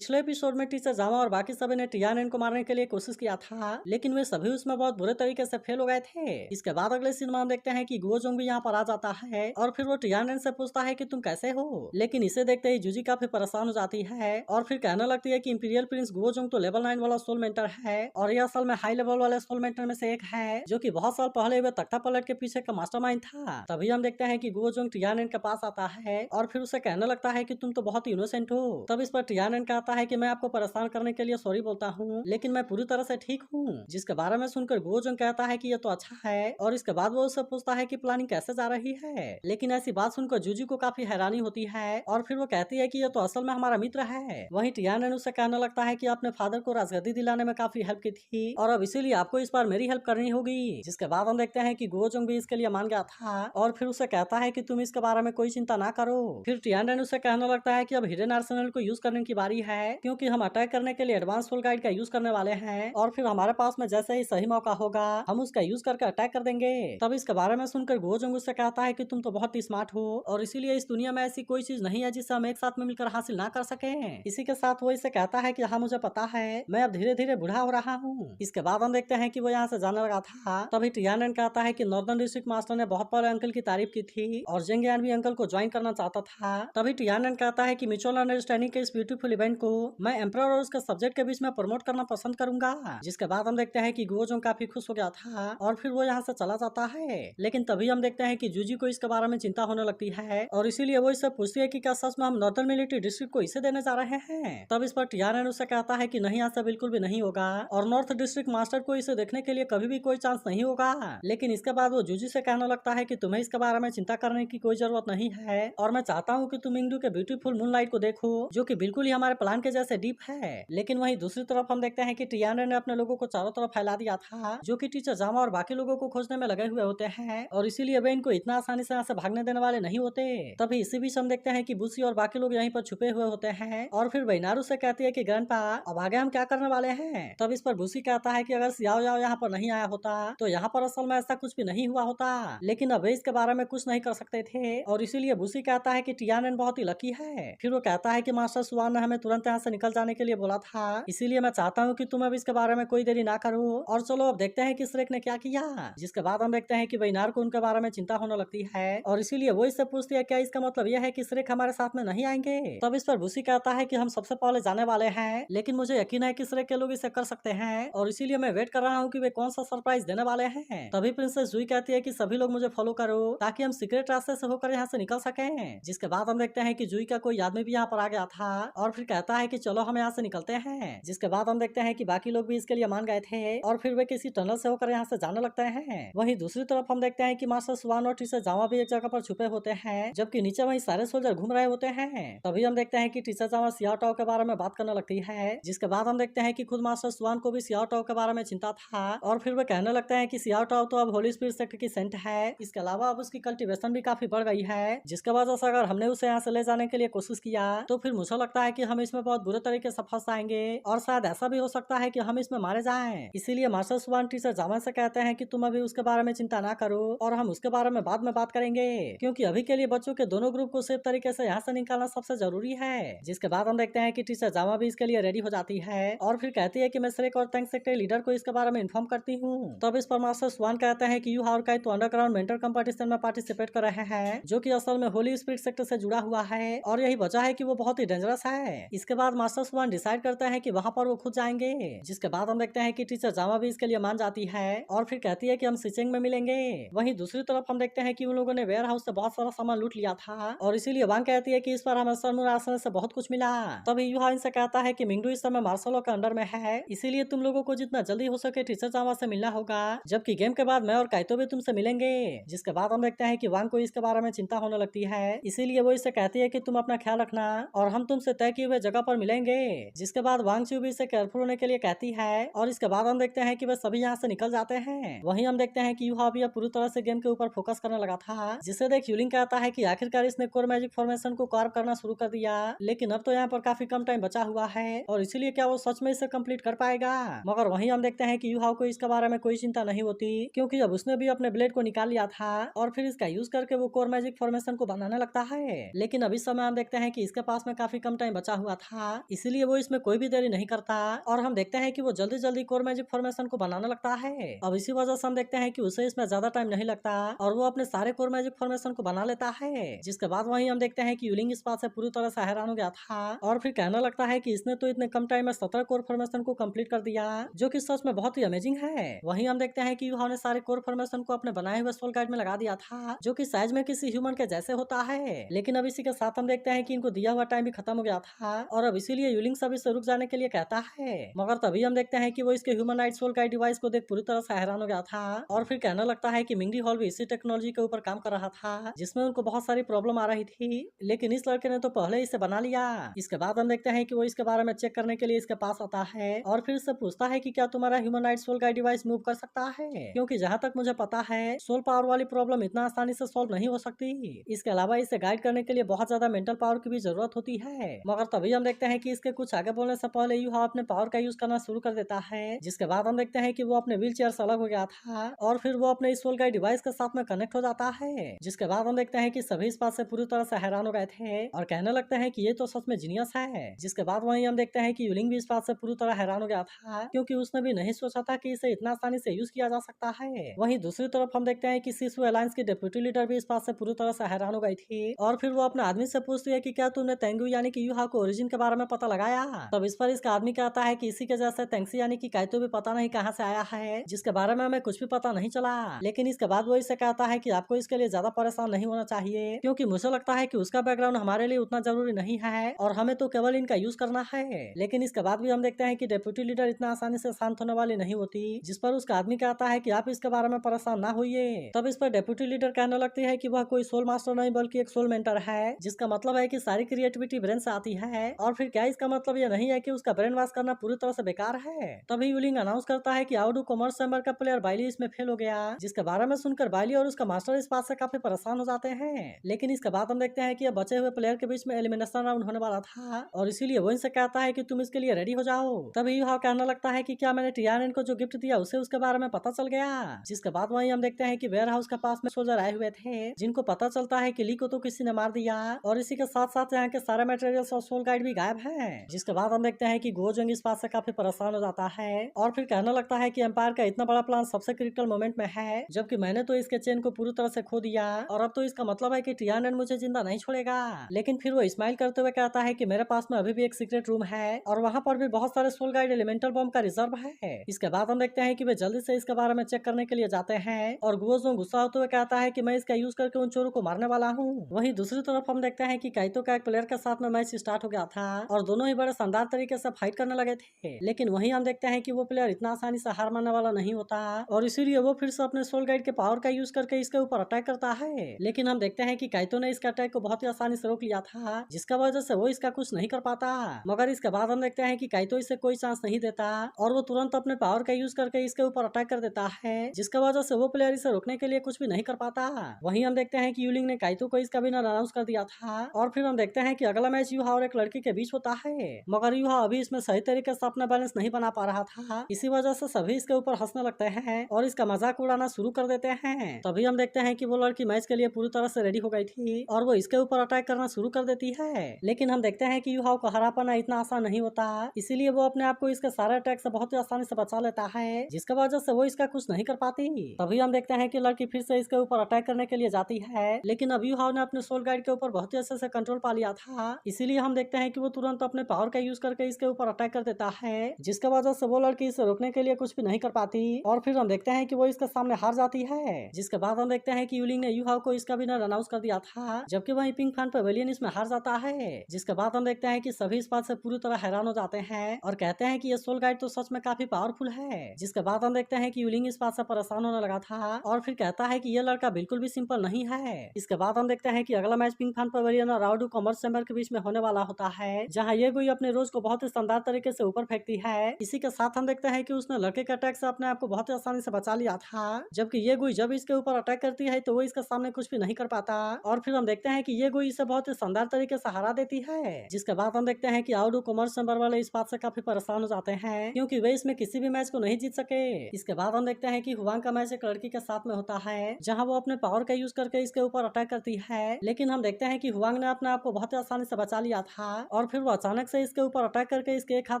पिछले एपिसोड में टीचर जामा और बाकी सभी ने टियानन को मारने के लिए कोशिश किया था, लेकिन वे सभी उसमें बहुत बुरे तरीके से फेल हो गए थे। इसके बाद अगले सीन में हम देखते हैं कि गुओजोंग भी यहाँ पर आ जाता है और फिर वो टियानन से पूछता है कि तुम कैसे हो, लेकिन इसे देखते ही जूजी काफी परेशान हो जाती है और फिर कहने लगती है कि इंपीरियल प्रिंस गुओजोंग तो लेवल 9 वाला सोल मेंटर है और यह असल में हाई लेवल वाले सोल मेंटर में से एक है, जो कि बहुत साल पहले वे तख्ता पलट के पीछे का मास्टरमाइंड था। तभी हम देखते हैं कि गुओजोंग टियानन के पास आता है और फिर उसे कहने लगता है कि तुम तो बहुत इनोसेंट हो। तब इस पर टियानन कहता है कि मैं आपको परेशान करने के लिए सॉरी बोलता हूँ, लेकिन मैं पूरी तरह से ठीक हूँ। जिसके बारे में सुनकर गुओजोंग कहता है कि ये तो अच्छा है और इसके बाद वो उससे पूछता है कि प्लानिंग कैसे जा रही है। लेकिन ऐसी बात सुनकर जूजी को काफी हैरानी होती है और फिर वो कहती है कि ये तो असल में हमारा मित्र है। वहीं टियानन उससे कहने लगता है कि अपने फादर को राजगद्दी दिलाने में काफी हेल्प की थी और अब इसीलिए आपको इस बार मेरी हेल्प करनी होगी। जिसके बाद हम देखते हैं कि गुओजोंग भी इसके लिए मान गया था और फिर उसे कहता है कि तुम इसके बारे में कोई चिंता ना करो। फिर टियानन उसे कहने लगता है कि अब हिडन आर्सेनल को यूज करने की बारी है, क्योंकि हम अटैक करने के लिए एडवांस फुल गाइड का यूज करने वाले हैं और फिर हमारे पास में जैसे ही सही मौका होगा हम उसका यूज करके अटैक कर देंगे। तब इसके बारे में सुनकर गुओजोंग उससे कहता है कि तुम तो बहुत ही स्मार्ट हो और इसीलिए इस दुनिया में ऐसी कोई चीज नहीं है जिसे हम एक साथ में मिलकर हासिल ना कर सके। इसी के साथ वो इसे कहता है कि हाँ मुझे पता है, मैं अब धीरे धीरे बूढ़ा हो रहा हूँ। इसके बाद हम देखते हैं कि वो यहाँ से जाने लगा था। तभी टियानन कहता है कि नॉर्दर्न डिस्ट्रिक्ट मास्टर ने बहुत बड़े अंकल की तारीफ की थी और जेंगियान भी अंकल को ज्वाइन करना चाहता था। तभी टियानन कहता है कि म्यूचुअल अंडरस्टैंडिंग के इस ब्यूटीफुल इवेंट को मैं एम्परर और उसके सब्जेक्ट के बीच में प्रमोट करना पसंद करूंगा। जिसके बाद हम देखते हैं कि गुओजोंग काफी खुश हो गया था और फिर वो यहाँ से चला जाता है। लेकिन तभी हम देखते हैं कि जूजी को इसके बारे में चिंता होने लगती है और इसीलिए वो इससे पूछती है कि क्या सच में हम नॉर्दर्न मिलिट्री डिस्ट्रिक्ट को इसे देने जा रहे हैं। तब इस पर टियानन उससे कहता है कि नहीं, ऐसा बिल्कुल भी नहीं होगा और नॉर्थ डिस्ट्रिक्ट मास्टर को इसे देखने के लिए कभी भी कोई चांस नहीं होगा। लेकिन इसके बाद वो जूजी से कहने लगता है कि तुम्हें इसके बारे में चिंता करने की कोई जरूरत नहीं है और मैं चाहता हूँ कि तुम इंडू के ब्यूटीफुल मूनलाइट को देखो, जो कि बिल्कुल ही हमारे प्लान के जैसे डीप है। लेकिन वहीं दूसरी तरफ हम देखते हैं कि टियानन ने अपने लोगों को चारों तरफ फैला दिया था, जो कि टीचर जामा और बाकी लोगों को खोजने में लगे हुए होते हैं और इसीलिए वे इनको इतना आसानी से यहाँ से भागने देने वाले नहीं होते। तभी इसी बीच हम देखते हैं कि बुसी और बाकी लोग यहीं पर छुपे हुए होते हैं और फिर बैनारू से कहती है कि ग्रैंडपा अब आगे हम क्या करने वाले हैं। तब इस पर बुसी कहता है कि अगर सियाओ याओ यहाँ पर नहीं आया होता तो यहाँ पर असल में ऐसा कुछ भी नहीं हुआ होता, लेकिन अब वे इसके बारे में कुछ नहीं कर सकते थे और इसीलिए बुसी कहता है कि टियानन बहुत ही लकी है। फिर वो कहता है कि मास्टर सुआन ने हमें तुरंत यहाँ से निकल जाने के लिए बोला था, इसीलिए मैं चाहता हूँ कि तुम अब इसके बारे में कोई देरी ना करो और चलो अब देखते हैं कि श्रेक ने क्या किया। जिसके बाद हम देखते हैं कि बैनार को उनके बारे में चिंता होने लगती है और इसीलिए वो इससे पूछती है क्या इसका मतलब यह है कि श्रेक हमारे साथ में नहीं आएंगे। तब इस पर बुसी कहता है कि हम सबसे पहले जाने वाले हैं, लेकिन मुझे यकीन है कि श्रेक के लोग इसे कर सकते हैं और इसीलिए मैं वेट कर रहा हूँ कि वे कौन सा सरप्राइज देने वाले हैं। तभी प्रिंसेस जुई कहती है कि सभी लोग मुझे फॉलो करो ताकि हम सीक्रेट रास्ते से होकर यहाँ से निकल सके। जिसके बाद हम देखते हैं कि जुई का कोई आदमी भी यहाँ पर आ गया था और फिर कहता है कि चलो हम यहाँ से निकलते हैं। जिसके बाद हम देखते हैं कि बाकी लोग भी इसके लिए मान गए थे और फिर वे किसी टनल से होकर यहाँ से जाने लगते हैं। वहीं दूसरी तरफ हम देखते हैं कि मास्टर सुआन और टीचर जावा भी एक जगह पर छुपे होते हैं, जबकि नीचे वहीं सारे सोल्जर घूम रहे होते हैं। तभी हम देखते हैं कि टीचर जावा सियाओ टाओ के बारे में बात करने लगती है। जिसके बाद हम देखते हैं कि खुद मास्टर सुआन को भी सियाओ टाओ के बारे में चिंता था और फिर वे कहने लगते हैं कि सियाओ टाओ तो अब होली स्पिरिट सेक्टर की सेंट है, इसके अलावा अब उसकी कल्टीवेशन भी काफी बढ़ गई है, जिसके वजह से अगर हमने उसे यहाँ से ले जाने के लिए कोशिश किया तो फिर मुझे लगता है कि हम इसमें बहुत बुरे तरीके से फंस जाएंगे और शायद ऐसा भी हो सकता है कि हम इसमें मारे जाएं। इसीलिए मास्टर सुआन टीचर जामा से कहते हैं कि तुम अभी उसके बारे में चिंता ना करो और हम उसके बारे में बाद में बात करेंगे, क्योंकि अभी के लिए बच्चों के दोनों ग्रुप को सेफ तरीके से यहाँ से निकालना सबसे जरूरी है। जिसके बाद हम देखते हैं कि टीचर जामा भी इसके लिए रेडी हो जाती है और फिर कहती है कि मैं श्रेक और टैंक सेक्टर लीडर को इसके बारे में इन्फॉर्म करती हूँ। तब इस पर मास्टर सुआन कहते हैं कि यू हाउ काई तो अंडरग्राउंड मेंटर कंपटीशन में पार्टिसिपेट कर रहे हैं, जो कि असल में होली स्पिरिट सेक्टर से जुड़ा हुआ है और यही वजह है कि वो बहुत ही डेंजरस है। इसके बाद मास्टर सुआन डिसाइड करते हैं कि वहाँ पर वो खुद जाएंगे। जिसके बाद हम देखते हैं कि टीचर जामा भी इसके लिए मान जाती है और फिर कहती है कि हम सिचेंग में मिलेंगे। वहीं दूसरी तरफ हम देखते हैं कि उन लोगों ने वेयर हाउस से बहुत सारा सामान लूट लिया था और इसीलिए वांग कहती है कि इस बार हमें सरमुन आसन से बहुत कुछ मिला। तभी युहा इनसे कहता है कि मिंगडू इस समय मार्शलों के अंडर में है, इसीलिए तुम लोगों को जितना जल्दी हो सके टीचर जामा से मिलना होगा, जबकि गेम के बाद मैं और काइतो भी तुमसे मिलेंगे। जिसके बाद हम देखते हैं कि वांग को इसके बारे में चिंता होने लगती है, इसीलिए वो इससे कहती है कि तुम अपना ख्याल रखना और हम तुमसे तय किए हुए जगह पर मिलेंगे। जिसके बाद वांग चू भी इसे केयरफुल होने के लिए कहती है और इसके बाद हम देखते हैं कि वे सभी यहाँ से निकल जाते हैं। वहीं हम देखते हैं कि युहा भी अब पूरी तरह से गेम के ऊपर फोकस करने लगा था, जिसे देख यूलिंग कहता है कि आखिरकार इसने कोर मैजिक फॉर्मेशन को कार्व करना शुरू कर दिया, लेकिन अब तो यहाँ पर काफी कम टाइम बचा हुआ है और इसीलिए क्या वो सच में इसे कंप्लीट कर पाएगा। मगर वहीं हम देखते हैं कि युहा को इसके बारे में कोई चिंता नहीं होती, क्योंकि अब उसने भी अपने ब्लेड को निकाल लिया था और फिर इसका यूज करके वो कोर मैजिक फॉर्मेशन को बनाने लगता है। लेकिन अभी समय हम देखते हैं कि इसके पास में काफी कम टाइम बचा हुआ था, इसीलिए वो इसमें कोई भी देरी नहीं करता और हम देखते हैं कि वो जल्दी जल्दी कोर मैजिक फॉर्मेशन को बनाने लगता है। अब इसी वजह से हम देखते हैं कि उसे इसमें ज्यादा टाइम नहीं लगता और वो अपने सारे कोर मैजिक फॉर्मेशन को बना लेता है। जिसके बाद वहीं हम देखते हैं कि यूलिंग इस बात से पूरी तरह से हैरान हो गया था और फिर कहने लगता है कि इसने तो इतने कम टाइम में 17 कोर फॉर्मेशन को कंप्लीट कर दिया, जो कि सच में बहुत ही अमेजिंग है। वहीं हम देखते हैं कि यूहा ने सारे कोर फॉर्मेशन को अपने बनाए हुए सोल गाइड में लगा दिया था, जो कि साइज में किसी ह्यूमन के जैसे होता है। लेकिन अब इसी के साथ हम देखते हैं कि इनको दिया हुआ टाइम भी खत्म हो गया था और अब इसीलिए यूलिंग सभी से रुक जाने के लिए कहता है। मगर तभी हम देखते हैं कि वो इसके ह्यूमनाइट सोल गाइड डिवाइस को देख पूरी तरह से हैरान हो गया था और फिर कहने लगता है कि मिंगडी हॉल भी इसी टेक्नोलॉजी के ऊपर काम कर रहा था, जिसमें उनको बहुत सारी प्रॉब्लम आ रही थी, लेकिन इस लड़के ने तो पहले इसे बना लिया। इसके बाद हम देखते हैं कि वो इसके बारे में चेक करने के लिए इसके पास आता है और फिर से पूछता है कि क्या तुम्हारा ह्यूमनाइट सोल गाइड डिवाइस मूव कर सकता है, क्योंकि जहाँ तक मुझे पता है सोल पावर वाली प्रॉब्लम इतना आसानी से सॉल्व नहीं हो सकती। इसके अलावा इसे गाइड करने के लिए बहुत ज्यादा मेंटल पावर की भी जरूरत होती है। मगर तभी हम देखते हैं कि इसके कुछ आगे बोलने से पहले यूहा अपने पावर का यूज करना शुरू कर देता है, जिसके बाद हम देखते हैं कि वो अपने व्हील चेयर से अलग हो गया था और फिर वो अपने इस सोल गाइड डिवाइस के साथ में कनेक्ट हो जाता है। जिसके बाद हम देखते हैं कि सभी इस बात से पूरी तरह से हैरान हो गए थे और कहने लगते हैं कि ये तो सच में जीनियस है। जिसके बाद वहीं हम देखते हैं कि यूलिंग भी इस बात से पूरी तरह हैरान हो गया था, क्योंकि उसने भी नहीं सोचा था कि इसे इतना आसानी से यूज किया जा सकता है। वहीं दूसरी तरफ हम देखते हैं कि सिसु अलायंस की डेप्यूटी लीडर भी इस बात से पूरी तरह से हैरान हो गई थी और फिर वो अपने आदमी से पूछती है कि क्या तुमने तेंगु यानी कि यूहा को ओरिजिन के बारे में पता लगाया। तब इस पर इसका आदमी कहता है कि इसी के जैसे तेंगसी यानी कि काइतो भी पता नहीं कहाँ से आया है, जिसके बारे में हमें कुछ भी पता नहीं चला। लेकिन इसके बाद वो इसे कहता है कि आपको इसके लिए ज्यादा परेशान नहीं होना चाहिए, क्योंकि मुझे लगता है कि उसका बैकग्राउंड हमारे लिए उतना जरूरी नहीं है और हमें तो केवल इनका यूज करना है। लेकिन इसके बाद भी हम देखते हैं कि डेप्यूटी लीडर इतना आसानी से शांत होने वाली नहीं होती, जिस पर उसका आदमी कहता है कि आप इसके बारे में परेशान ना होइए। तब इस पर डेप्यूटी लीडर कहने लगती है कि वह कोई सोल मास्टर नहीं बल्कि एक सोल मेंटर है, जिसका मतलब है कि सारी क्रिएटिविटी ब्रेन से आती है। और फिर क्या इसका मतलब यह नहीं है कि उसका ब्रेन वॉश करना पूरी तरह से बेकार है। तभी यूलिंग अनाउंस करता है कि आउडू कॉमर्स चैम्बर का प्लेयर बाइली इसमें फेल हो गया, जिसके बारे में सुनकर बाइली और उसका मास्टर इस बात से काफी परेशान हो जाते हैं। लेकिन इसके बाद हम देखते हैं कि अब बचे हुए प्लेयर के बीच में एलिमिनेशन राउंड होने वाला था और इसीलिए वो इनसे कहता है कि तुम इसके लिए रेडी हो जाओ। तभी यूहा कहने लगता है कि क्या मैंने टियानन को जो गिफ्ट दिया उसे उसके बारे में पता चल गया। जिसके बाद वहीं हम देखते हैं कि वेयर हाउस के पास में सोल्जर आए हुए थे, जिनको पता चलता है कि ली को तो किसी ने मार दिया और इसी के साथ साथ यहाँ के सारे मटेरियल्स और सोल गाइड भी गायब है। जिसके बाद हम देखते हैं कि गोजोंग इस बात से काफी परेशान हो जाता है और फिर कहने लगता है कि एम्पायर का इतना बड़ा प्लान सबसे क्रिटिकल मोमेंट में है, जबकि मैंने तो इसके चेन को पूरी तरह से खो दिया और अब तो इसका मतलब है कि टियानन मुझे जिंदा नहीं छोड़ेगा। लेकिन फिर वो स्माइल करते हुए कहता है कि मेरे पास में अभी भी एक सीक्रेट रूम है और वहाँ पर भी बहुत सारे सोल गाइड एलिमेंटल बम का रिजर्व है। इसके बाद हम देखते हैं कि वे जल्दी से इसके बारे में चेक करने के लिए जाते हैं और गुओजोंग गुस्सा होते हुए कहता है कि मैं इसका यूज करके उन चोरों को मारने वाला हूँ। वहीं दूसरी तरफ हम देखते हैं कि काइतो का एक प्लेयर के साथ में मैच स्टार्ट हो गया था और दोनों ही बड़े शानदार तरीके से फाइट करने लगे थे। लेकिन वहीं हम देखते हैं कि वो प्लेयर इतना आसानी से हार मानने वाला नहीं होता और इसीलिए वो फिर से अपने सोल गाइड के पावर का यूज करके इसके ऊपर अटैक करता है। लेकिन हम देखते हैं कि काइतो ने इसके अटैक को बहुत ही आसानी से रोक लिया था, जिसका वजह से वो इसका कुछ नहीं कर पाता। मगर इसके बाद हम देखते हैं कि काइतो इसे कोई चांस नहीं देता और वो तुरंत अपने पावर का यूज करके इसके ऊपर अटैक कर देता है, जिसका वजह से वो प्लेयर इसे रोकने के लिए कुछ भी नहीं कर पाता। वहीं हम देखते हैं कि यूलिंग ने काइतो को इसका विनर अनाउंस कर दिया था और फिर हम देखते हैं कि अगला मैच यूहा और एक लड़की के बीच होता है, मगर यूहा अभी इसमें सही तरीके से अपना बैलेंस नहीं बना पा रहा था। इसी वजह से सभी इसके ऊपर हंसने लगते हैं और इसका मजाक उड़ाना शुरू कर देते हैं। तभी हम देखते हैं कि वो लड़की मैच के लिए पूरी तरह से रेडी हो गई थी और वो इसके ऊपर अटैक करना शुरू कर देती है। लेकिन हम देखते हैं कि यूहा को हरा पाना इतना आसान नहीं होता, इसीलिए वो अपने आप को इसके सारे अटैक से बहुत ही आसानी से बचा लेता है, जिसका वजह से वो इसका कुछ नहीं कर पाती। तभी हम देखते हैं कि लड़की फिर से इसके ऊपर अटैक करने के लिए जाती है, लेकिन अब यूहा ने अपने सोल गाइड के ऊपर बहुत ही अच्छे से कंट्रोल पा लिया था, इसीलिए हम देखते हैं कि वो तुरंत अपने पावर का यूज करके इसके ऊपर अटैक कर देता है, जिसका वजह से वो लड़की इसे रोकने के लिए कुछ भी नहीं कर पाती और फिर हम देखते हैं कि वो इसके सामने हार जाती है। जिसके बाद हम देखते हैं कि यूलिंग ने यूहा को इसका विनर अनाउंस कर दिया था, जबकि वहीं पिंक फैन पवेलियन इसमें हार जाता है। जिसके बाद हम देखते हैं कि सभी इस बात से पूरी तरह हैरान हो जाते हैं और कहते हैं कि ये सोल गाइड तो सच में काफी पावरफुल है। जिसके बाद हम देखते हैं कि यूलिंग इस बात से परेशान होने लगा था और फिर कहता है कि ये लड़का बिल्कुल भी सिंपल नहीं है। इसके बाद हम देखते हैं कि अगला मैच पिंक फैन पवेलियन और राउडू कॉमर्स चैम्बर के बीच में होने वाला होता है, जहाँ ये कोई अपने रोज को बहुत ही शानदार तरीके से ऊपर फेंकती है। इसी के साथ हम देखते हैं कि उसने लड़के के अटैक से अपने आप को बहुत ही आसानी से बचा लिया था, जबकि ये गुई जब इसके ऊपर अटैक करती है तो वो इसके सामने कुछ भी नहीं कर पाता और फिर हम देखते हैं कि ये गुई इसे बहुत ही शानदार तरीके से हरा देती है। जिसके बाद हम देखते हैं कि आउडू कॉमर्स चैम्बर वाले इस बात से काफी परेशान हो जाते हैं, क्योंकि वे इसमें किसी भी मैच को नहीं जीत सके। इसके बाद हम देखते हैं कि हुआंग का मैच एक लड़की के साथ में होता है, जहाँ वो अपने पावर का यूज करके इसके ऊपर अटैक करती है, लेकिन हम देखते हैं कि हुआंग ने अपने आप को बहुत ही आसानी से बचा लिया था और फिर वो अचानक से इसके ऊपर अटैक करके इसके एक हाथ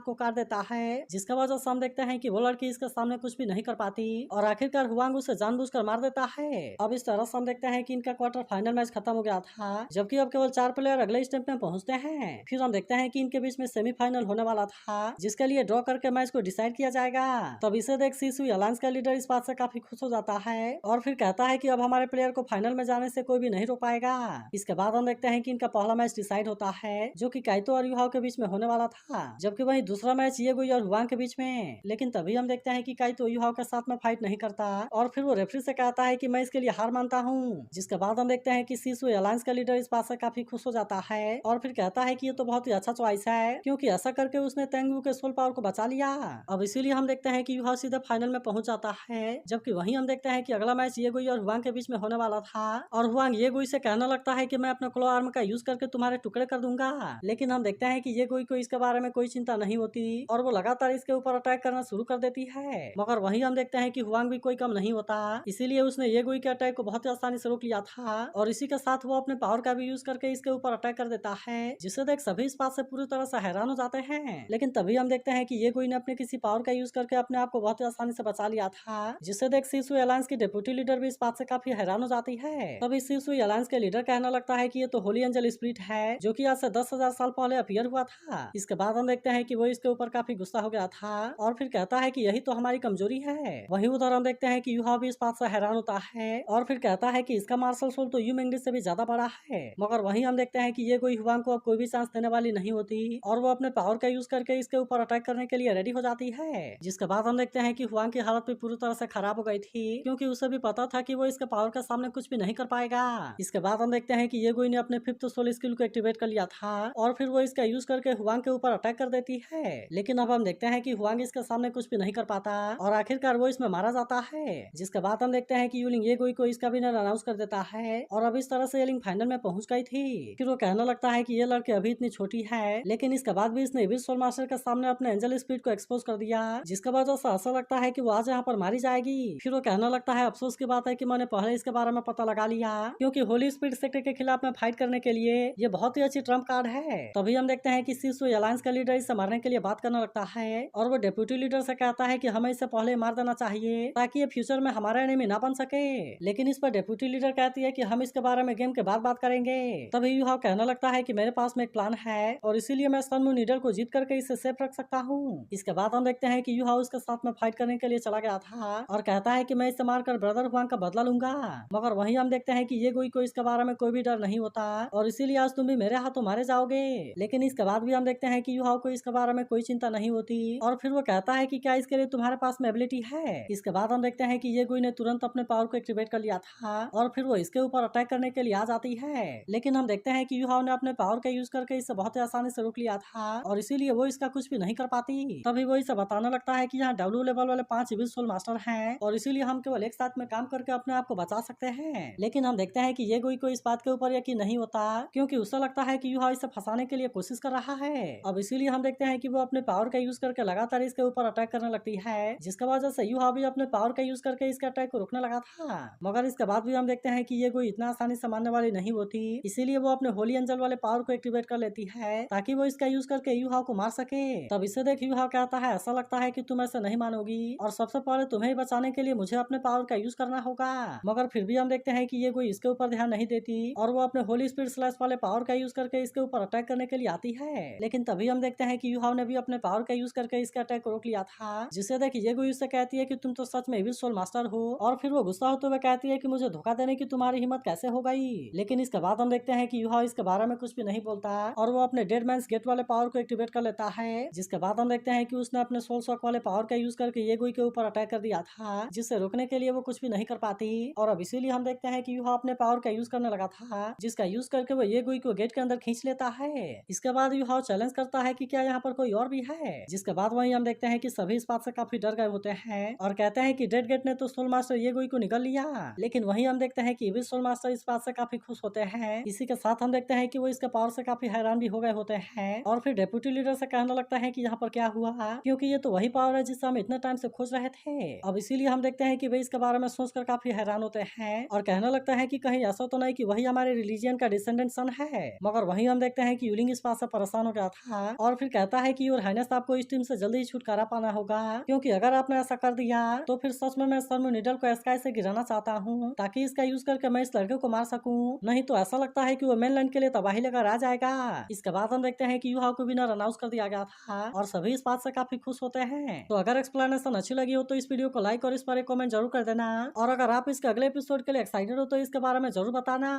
को काट देता है, जिसका वजह से हम देखते हैं कि वो लड़की इसके सामने कुछ भी नहीं कर पाती और आखिरकार हुआंग उसे जानबूझकर मार देता है। अब इस तरह से हम देखते हैं कि इनका क्वार्टर फाइनल मैच खत्म हो गया था, जबकि अब केवल 4 प्लेयर अगले स्टेप में पहुंचते हैं। फिर हम देखते हैं कि इनके बीच में सेमीफाइनल होने वाला था, जिसके लिए ड्रॉ करके मैच को डिसाइड किया जाएगा। तब इसे देख शिसुई अलायंस का लीडर इस बात से काफी खुश हो जाता है और फिर कहता है कि अब हमारे प्लेयर को फाइनल में जाने से कोई भी नहीं रोक पाएगा। इसके बाद हम देखते हैं कि इनका पहला मैच डिसाइड होता है, जो कि काइतो और युहाओ के बीच में होने वाला था, जबकि वहीं दूसरा मैच येगुई और हुआंग के बीच में। लेकिन तभी हम देखते हैं कि काइतो युहाओ के साथ में फाइट नहीं करता और फिर वो रेफरी से कहता है कि मैं इसके लिए हार मानता हूँ। जिसके बाद हम देखते हैं कि शिसुई अलायंस का लीडर इस बात से काफी खुश हो जाता है और फिर कहता है कि ये तो बहुत ही अच्छा चॉइस है, क्योंकि ऐसा करके उसने तेंगू के सोल पावर को बचा लिया। अब इसीलिए हम देखते हैं कि युहाओ सीधे फाइनल में पहुंच जाता है, जबकि वहीं हम देखते हैं कि अगला मैच येगुई और हुआंग के बीच में होने वाला था और हुआंग येगुई से कहने लगता है कि मैं अपने क्लो आर्म का यूज करके तुम्हारे टुकड़े कर दूंगा। लेकिन हम देखते हैं कि येगुई को इसके बारे में कोई चिंता नहीं होती और वो लगातार इसके ऊपर अटैक करना शुरू कर देती है। मगर वहीं हम देखते हैं कि हुआंग भी कोई कम नहीं होता, इसीलिए उसने येगुई के अटैक को बहुत ही आसानी से रोक लिया था और इसी के साथ वो अपने पावर का भी यूज करके इसके ऊपर अटैक कर देता है, जिसे देख सभी इस बात से पूरी तरह से हैरान हो जाते हैं। लेकिन तभी हम देखते हैं कि येगुई ने अपने किसी पावर का यूज करके अपने आप को बहुत ही आसानी से बचा लिया था, जिसे देख शिसुई अलायंस की डेप्यूटी लीडर भी इस बात से काफी हैरान हो जाती है। तभी शिसुई अलायंस के लीडर कहने लगता है कि ये तो होली एंजल स्पिरिट है, जो कि आज से 10,000 साल पहले अपीयर हुआ था। इसके बाद हम देखते हैं कि वो इसके ऊपर काफी गुस्सा हो गया था और फिर कहता है कि यही तो हमारी कमजोरी है। वहीं उधर हम देखते हैं कि युहा भी इस बात से हैरान होता है और फिर कहता है कि इसका मार्शल सोल तो यू मेंगडिस से भी ज्यादा बड़ा है। मगर वहीं हम देखते हैं कि ये कोई हुआंग को अब कोई भी चांस देने वाली नहीं होती और वो अपने पावर का यूज करके इसके ऊपर अटैक करने के लिए रेडी हो जाती है। जिसके बाद हम देखते हैं कि हुआंग की हालत भी पूरी तरह से खराब हो गई थी, क्योंकि उसे भी पता था कि वो इसके पावर के सामने कुछ भी नहीं कर पाएगा। इसके बाद हम देखते हैं कि येगुई ने अपने 5th सोल स्किल को एक्टिवेट कर लिया था और फिर वो इसका यूज करके हुआंग के ऊपर अटैक कर देती है। लेकिन अब हम देखते हैं कि हुआंग इसके सामने कुछ भी नहीं कर पाता और आखिरकार वो इसमें मारा जाता है। जिसके बाद हम देखते हैं कि यूलिंग येगुई को इसका विनर अनाउंस कर देता है और अब इस तरह से येलिंग फाइनल में पहुंच गई थी। फिर वो कहने लगता है कि ये लड़की अभी इतनी छोटी है, लेकिन इसके बाद भी इसने एबिस सोल मास्टर के सामने अपने एंजल स्पिरिट को एक्सपोज कर दिया, जिसका वजह से ऐसा लगता है कि वो आज यहाँ पर मारी जाएगी। फिर वो कहने लगता है अफसोस की बात है कि मैंने पहले इसके बारे में पता लगा लिया, क्योंकि होली स्पिरिट सेक्टर के खिलाफ में फाइट करने के लिए ये बहुत ही अच्छी ट्रम्प कार्ड है। तभी हम देखते हैं कि शिसुई अलायंस का लीडर इसे मारने के लिए बात करने लगता है और वो डेप्यूटी लीडर से कहता है कि हमें इसे पहले मार देना चाहिए ताकि ये फ्यूचर में हमारा एनिमी ना बन सके। लेकिन इस पर डेप्यूटी लीडर कहती है कि हम इसके बारे में गेम के बाद बात करेंगे। तभी युहाओ कहने लगता है कि मेरे पास में एक प्लान है और इसीलिए मैं सन मून लीडर को जीत करके इसे सेफ रख सकता हूँ। इसके बाद हम देखते हैं कि युहाओ उसके साथ में फाइट करने के लिए चला गया था और कहता है कि मैं इसे मारकर ब्रदर हुआंग का बदला लूंगा। मगर वहीं हम देखते हैं कि येगुई को इसके बारे में कोई भी डर नहीं होता और इसीलिए आज तुम भी मेरे हाथों मारे जाओगे। लेकिन इसके बाद भी हम देखते हैं कि युहाओ को इसके बारे में कोई चिंता नहीं होती और फिर वो कहता है कि क्या इसके लिए तुम्हारे पास में एबिलिटी है। इसके बाद हम देखते हैं कि येगुई ने तुरंत अपने पावर को एक्टिवेट कर लिया था और फिर वो इसके ऊपर अटैक करने के लिए आ जाती है। लेकिन हम देखते हैं कि युहाओ ने अपने पावर का यूज करके इसे बहुत ही आसानी से रोक लिया था और इसीलिए वो इसका कुछ भी नहीं कर पाती। तभी वो इसे बताने लगता है कि यहाँ डब्ल्यू लेवल वाले 5 इविल सोल मास्टर हैं और इसीलिए हम केवल एक साथ में काम करके अपने आप को बचा सकते हैं। लेकिन हम देखते हैं कि येगुई को इस बात के ऊपर यकीन नहीं होता, क्योंकि उसे लगता है कि युहाओ इसे फंसाने के लिए कोशिश कर रहा है। अब इसीलिए हम देखते हैं कि वो अपने पावर का यूज करके लगातार इसके ऊपर अटैक करने लगती है, जिसका वजह से युहाओ भी अपने पावर का यूज करके इसके अटैक को रोकने लगा था। मगर इसके बाद भी हम देखते हैं कि ये कोई इतना आसानी से मारने वाली नहीं होती, इसीलिए वो अपने होली एंजल वाले पावर को एक्टिवेट कर लेती है ताकि वो इसका यूज करके युहाओ को मार सके। तब इसे देख युहाओ कहता है ऐसा लगता है कि तुम ऐसे नहीं मानोगी और सबसे पहले तुम्हें बचाने के लिए मुझे अपने पावर का यूज करना होगा। मगर फिर भी हम देखते हैं कि ये कोई इसके ऊपर ध्यान नहीं देती और वो अपने होली स्पिरिट स्लैश वाले पावर का यूज करके इसके ऊपर अटैक करने के लिए आती है। लेकिन तभी हम देखते हैं कि युहाओ ने भी अपने पावर का यूज करके इसके अटैक को रोक लिया था, जिसे देख ये कोई उससे कहती है कि तुम तो सच में एविल सोल मास्टर हो और फिर वो गुस्सा होते हुए कहती है कि मुझे धोखा देने की तुम्हारी हिम्मत कैसे हो गई। लेकिन इसके बाद हम देखते हैं कि युहाओ इसके बारे में कुछ भी नहीं बोलता और वो अपने डेड मैंस गेट वाले पावर को एक्टिवेट कर लेता है, जिसके बाद हम देखते हैं कि उसने अपने सोल शॉक वाले पावर का यूज करके येगुई के ऊपर अटैक कर दिया था, जिससे रोकने के लिए वो कुछ भी नहीं कर पाती। और अब इसीलिए हम देखते हैं कि युहाओ अपने पावर का यूज करने लगा था, जिसका यूज करके वो येगुई को गेट के अंदर खींच लेता है। इसके बाद युहाओ चैलेंज करता है कि क्या यहाँ पर कोई और भी है, जिसके बाद वही हम देखते हैं कि सभी इस बात से काफी डर गए होते हैं और कहते हैं कि डेड गेट ने तो सोल मास्टर येगुई को निकल लिया। लेकिन वही हम देखते हैं कि इविल सोल मास्टर इस बात से काफी खुश होते हैं। इसी के साथ हम देखते हैं कि वो इसके पावर से काफी हैरान भी हो गए होते हैं और फिर डेप्यूटी लीडर से कहने लगता है कि यहाँ पर क्या हुआ, क्योंकि ये तो वही पावर है जिसे हम इतने टाइम से खोज रहे थे। अब इसीलिए हम देखते हैं कि वे इसके बारे में सोचकर काफी हैरान होते हैं और कहने लगता है कि कहीं ऐसा तो नहीं कि वही हमारे रिलीजियन का डिसेंडेंट सन है। मगर वही हम देखते हैं कि फीलिंग इस बात से परेशान हो गया था और फिर कहता है कि योर हाइनेस आपको इस टीम से जल्दी ही छुटकारा पाना होगा, क्योंकि अगर आपने ऐसा कर दिया तो फिर सच में मैं सर्मो नीडल को स्काई से गिराना चाहता हूँ ताकि इसका यूज करके मैं इस लड़के को मार सकूं, नहीं तो ऐसा लगता है कि वो मेनलैंड के लिए तबाही लेकर आ जाएगा। इसके बाद हम देखते हैं कि यूहाओ को विनर अनाउंस कर दिया गया था और सभी इस बात से काफी खुश होते हैं। तो अगर एक्सप्लेनेशन अच्छी लगी हो तो इस वीडियो को लाइक और इस पर एक कमेंट जरूर कर देना और अगर आप इसके अगले एपिसोड के लिए एक्साइटेड हो तो इसके बारे में जरूर बताना।